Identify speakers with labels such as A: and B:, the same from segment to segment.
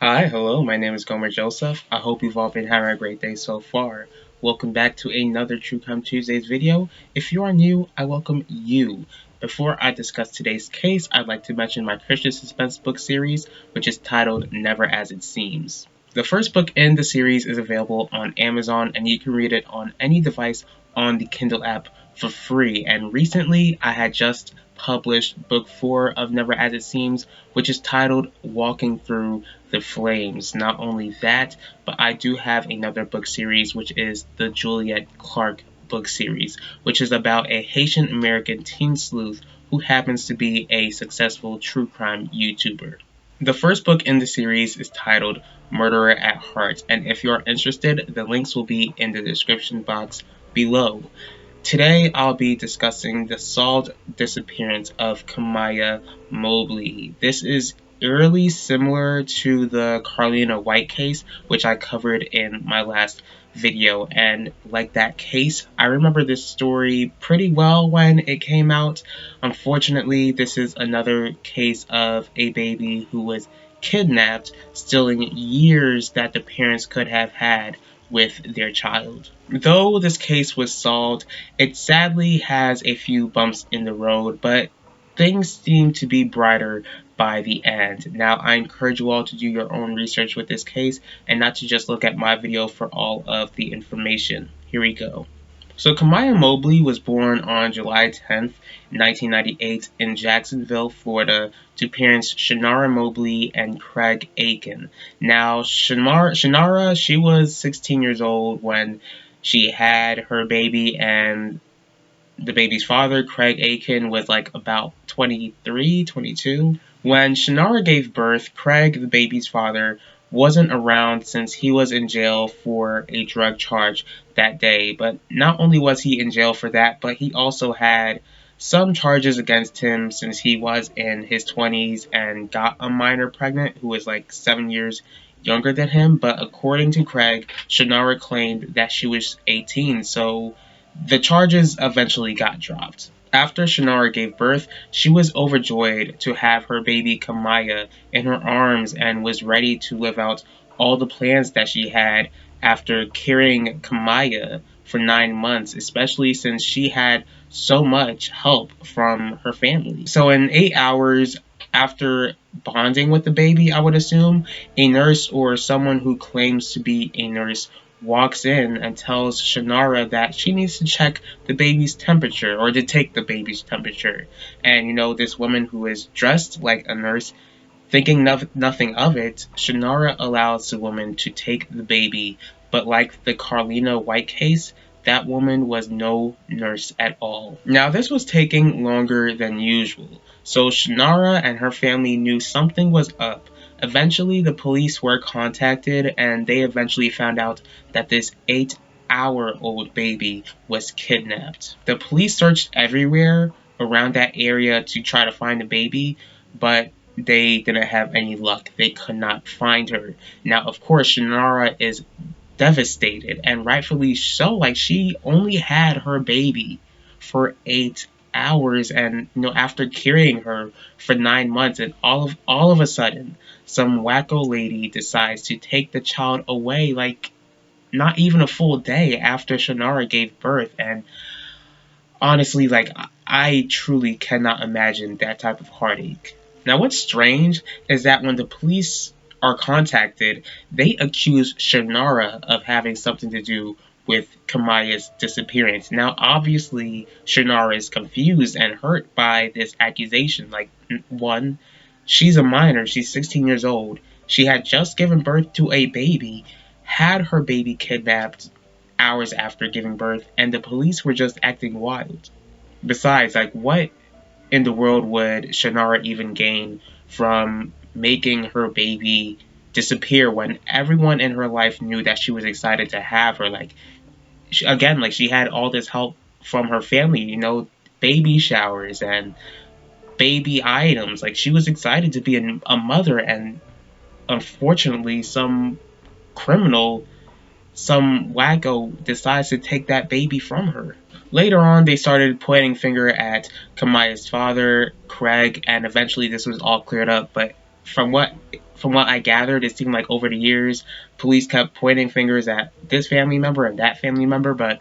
A: Hi, hello, my name is Gomer Joseph. I hope you've all been having a great day so far. Welcome back to another True Crime Tuesdays video. If you are new, I welcome you. Before I discuss today's case, I'd like to mention my Christian suspense book series, which is titled Never As It Seems. The first book in the series is available on Amazon, and you can read it on any device on the Kindle app for free. And recently, I had just published book 4 of Never As It Seems, which is titled Walking Through the Flames. Not only that, but I do have another book series, which is the Juliet Clark book series, which is about a Haitian American teen sleuth who happens to be a successful true crime YouTuber. The first book in the series is titled Wurderer at Heart, and if you are interested, the links will be in the description box below. Today, I'll be discussing the solved disappearance of Kamiyah Mobley. This is eerily similar to the Carlina White case, which I covered in my last video, and like that case, I remember this story pretty well when it came out. Unfortunately, this is another case of a baby who was kidnapped, stealing years that the parents could have had with their child. Though this case was solved, it sadly has a few bumps in the road, but things seem to be brighter by the end. Now, I encourage you all to do your own research with this case and not to just look at my video for all of the information. Here we go. So Kamiyah Mobley was born on July 10th, 1998 in Jacksonville, Florida, to parents Shannara Mobley and Craig Aiken. Now, Shannara, she was 16 years old when she had her baby, and the baby's father, Craig Aiken, was like about 23, 22. When Shannara gave birth, Craig, the baby's father, wasn't around since he was in jail for a drug charge that day. But not only was he in jail for that, but he also had some charges against him since he was in his 20s and got a minor pregnant who was like 7 years younger than him. But according to Craig, Shannara claimed that she was 18, so the charges eventually got dropped. After Shannara gave birth, she was overjoyed to have her baby Kamiyah in her arms and was ready to live out all the plans that she had after carrying Kamiyah for 9 months, especially since she had so much help from her family. So in 8 hours after bonding with the baby, I would assume, a nurse or someone who claims to be a nurse walks in and tells Shannara that she needs to check the baby's temperature, or to take the baby's temperature. And this woman who is dressed like a nurse, thinking nothing of it, Shannara allows the woman to take the baby, but like the Carlina White case, that woman was no nurse at all. Now, this was taking longer than usual, so Shannara and her family knew something was up. Eventually, the police were contacted, and they eventually found out that this 8-hour-old baby was kidnapped. The police searched everywhere around that area to try to find the baby, but they didn't have any luck. They could not find her. Now, of course, Shannara is devastated, and rightfully so. Like, she only had her baby for 8 hours, and after carrying her for 9 months, and all of a sudden, some wacko lady decides to take the child away, like not even a full day after Shannara gave birth. And honestly, like, I truly cannot imagine that type of heartache. Now, what's strange is that when the police are contacted, they accuse Shannara of having something to do with Kamiyah's disappearance. Now, obviously, Shannara is confused and hurt by this accusation. Like, one, she's a minor. She's 16 years old. She had just given birth to a baby, had her baby kidnapped hours after giving birth, and the police were just acting wild. Besides, like, what in the world would Shannara even gain from making her baby disappear when everyone in her life knew that she was excited to have her? Like, she had all this help from her family, baby showers and baby items. Like, she was excited to be a mother, and unfortunately, some criminal, some wacko decides to take that baby from her. Later on, they started pointing finger at Kamiyah's father, Craig, and eventually this was all cleared up. But from what from what I gathered, it seemed like over the years, police kept pointing fingers at this family member and that family member, but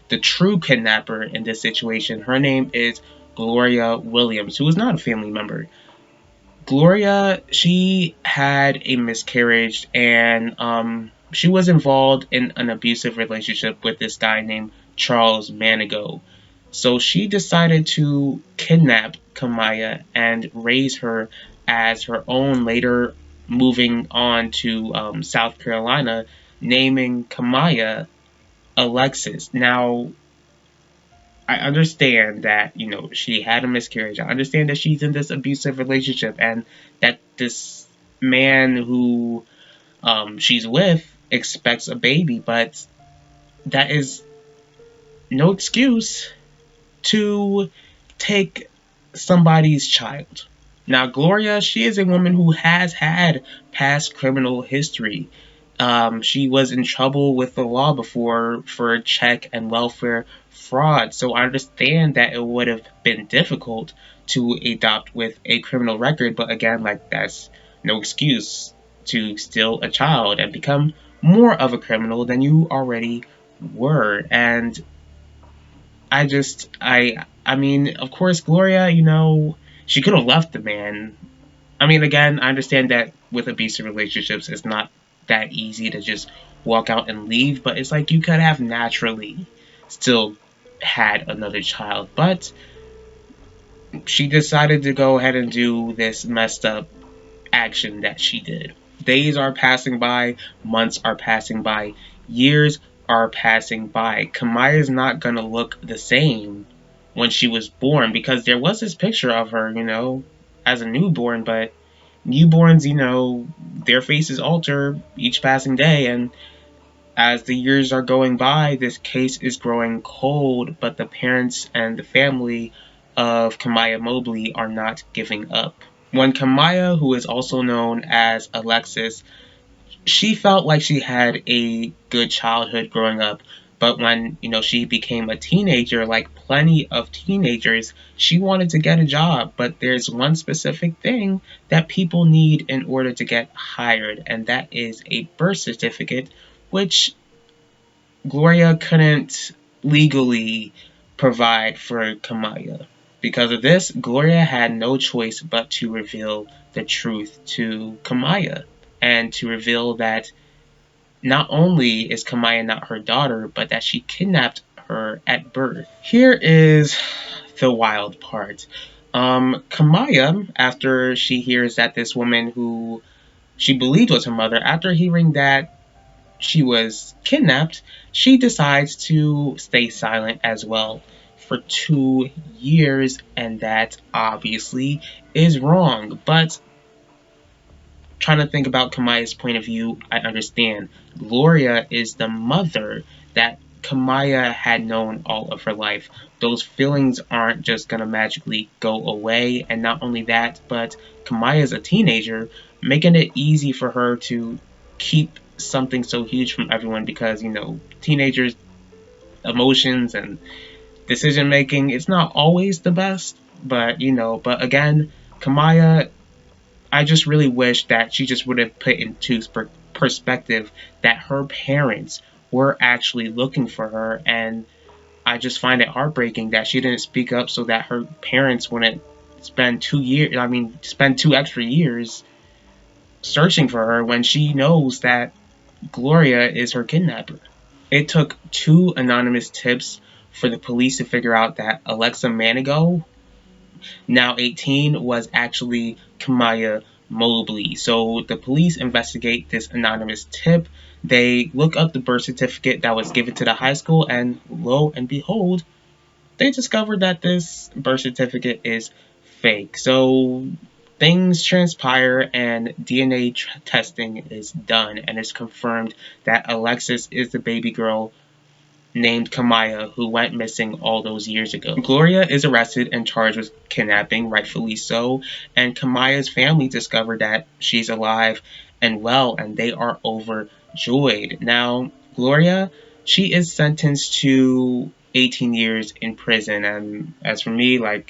A: the true kidnapper in this situation, her name is Gloria Williams, who is not a family member. Gloria, she had a miscarriage, and she was involved in an abusive relationship with this guy named Charles Manigault. So she decided to kidnap Kamiyah and raise her as her own, later moving on to South Carolina, naming Kamiyah Alexis. Now, I understand that, she had a miscarriage. I understand that she's in this abusive relationship and that this man who she's with expects a baby, but that is no excuse to take somebody's child. Now, Gloria, she is a woman who has had past criminal history. She was in trouble with the law before for check and welfare fraud, so I understand that it would have been difficult to adopt with a criminal record, but again, like, that's no excuse to steal a child and become more of a criminal than you already were. And I mean, of course, Gloria, she could have left the man. I mean, again, I understand that with abusive relationships, it's not that easy to just walk out and leave, but it's like you could have naturally still had another child. But she decided to go ahead and do this messed up action that she did. Days are passing by, months are passing by, years are passing by. Kamiyah is not gonna look the same when she was born, because there was this picture of her, as a newborn, but newborns, their faces alter each passing day, and as the years are going by, this case is growing cold, but the parents and the family of Kamiyah Mobley are not giving up. When Kamiyah, who is also known as Alexis, she felt like she had a good childhood growing up, but when, she became a teenager, like plenty of teenagers, she wanted to get a job, but there's one specific thing that people need in order to get hired, and that is a birth certificate, which Gloria couldn't legally provide for Kamiyah. Because of this, Gloria had no choice but to reveal the truth to Kamiyah, and to reveal that not only is Kamiyah not her daughter, but that she kidnapped her at birth. Here is the wild part. Kamiyah, after she hears that this woman who she believed was her mother, after hearing that she was kidnapped, she decides to stay silent as well for 2 years, and that obviously is wrong. But trying to think about Kamiyah's point of view, I understand. Gloria is the mother that Kamiyah had known all of her life. Those feelings aren't just gonna magically go away, and not only that, but Kamiyah's a teenager, making it easy for her to keep something so huge from everyone, because, teenagers' emotions and decision making, it's not always the best, but, but again, Kamiyah, I just really wish that she just would have put into perspective that her parents were actually looking for her, and I just find it heartbreaking that she didn't speak up so that her parents wouldn't spend 2 extra years searching for her when she knows that Gloria is her kidnapper. It took 2 anonymous tips for the police to figure out that Alexa Manigault, now 18, was actually Kamiyah Mobley. So the police investigate this anonymous tip. They look up the birth certificate that was given to the high school, and lo and behold, they discovered that this birth certificate is fake. So things transpire, and DNA testing is done, and it's confirmed that Alexis is the baby girl named Kamiyah who went missing all those years ago. Gloria is arrested and charged with kidnapping, rightfully so, and Kamiyah's family discovered that she's alive and well, and they are overjoyed. Now, Gloria, she is sentenced to 18 years in prison, and as for me, I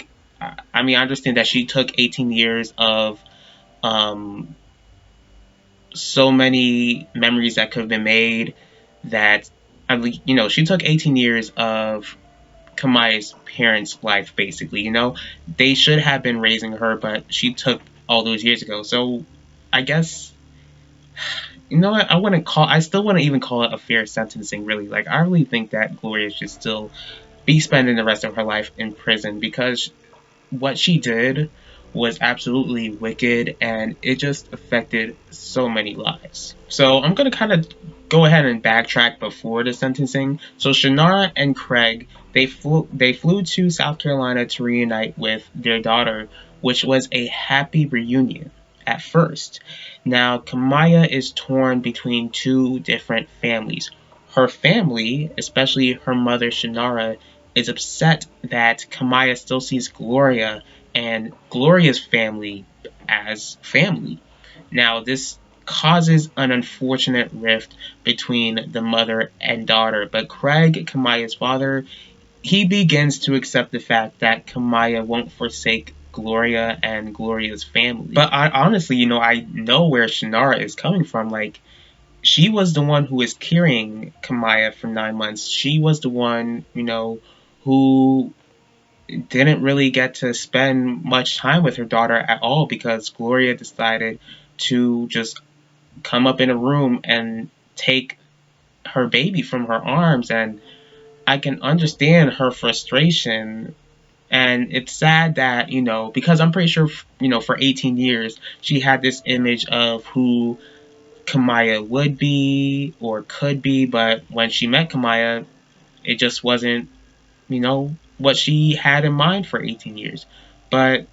A: understand that she took 18 years of so many memories that could have been made that, she took 18 years of Kamiyah's parents' life, basically. They should have been raising her, but she took all those years ago. So I guess, what, I still wouldn't even call it a fair sentencing, really. Like, I really think that Gloria should still be spending the rest of her life in prison, because what she did was absolutely wicked, and it just affected so many lives. So I'm going to kind of go ahead and backtrack before the sentencing. So Shannara and Craig, they flew to South Carolina to reunite with their daughter, which was a happy reunion at first. Now, Kamiyah is torn between two different families. Her family, especially her mother Shannara, is upset that Kamiyah still sees Gloria and Gloria's family as family. Now, this causes an unfortunate rift between the mother and daughter, but Craig, Kamiyah's father, he begins to accept the fact that Kamiyah won't forsake Gloria and Gloria's family. But honestly, I know where Shannara is coming from. Like, she was the one who was carrying Kamiyah for 9 months. She was the one, who didn't really get to spend much time with her daughter at all, because Gloria decided to just come up in a room and take her baby from her arms. And I can understand her frustration. And it's sad that, because I'm pretty sure, for 18 years, she had this image of who Kamiyah would be or could be. But when she met Kamiyah, it just wasn't, what she had in mind for 18 years. But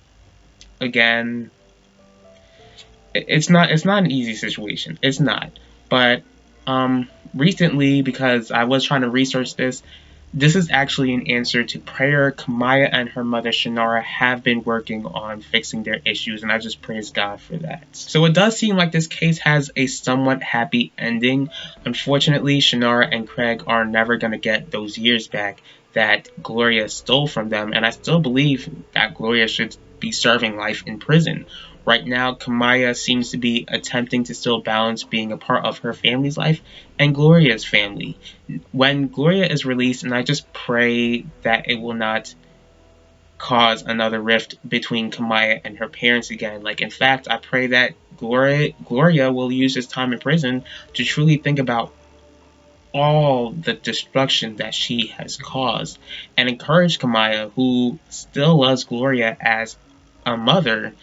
A: again, it's not an easy situation. It's not. But recently, because I was trying to research this is actually an answer to prayer. Kamiyah and her mother Shannara have been working on fixing their issues, and I just praise God for that. So it does seem like this case has a somewhat happy ending. Unfortunately, Shannara and Craig are never going to get those years back that Gloria stole from them, and I still believe that Gloria should be serving life in prison. Right now, Kamiyah seems to be attempting to still balance being a part of her family's life and Gloria's family. When Gloria is released, and I just pray that it will not cause another rift between Kamiyah and her parents again. Like, in fact, I pray that Gloria will use this time in prison to truly think about all the destruction that she has caused and encourage Kamiyah, who still loves Gloria as a mother,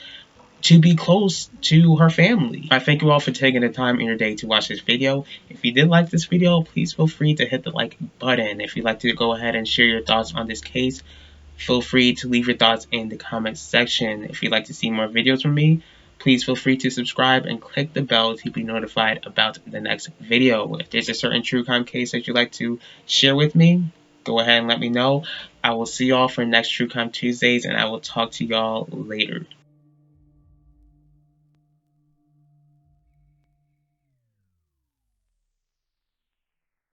A: to be close to her family. I thank you all for taking the time in your day to watch this video. If you did like this video, please feel free to hit the like button. If you'd like to go ahead and share your thoughts on this case, feel free to leave your thoughts in the comments section. If you'd like to see more videos from me, please feel free to subscribe and click the bell to be notified about the next video. If there's a certain true crime case that you'd like to share with me, go ahead and let me know. I will see y'all for next True Crime Tuesdays, and I will talk to y'all later.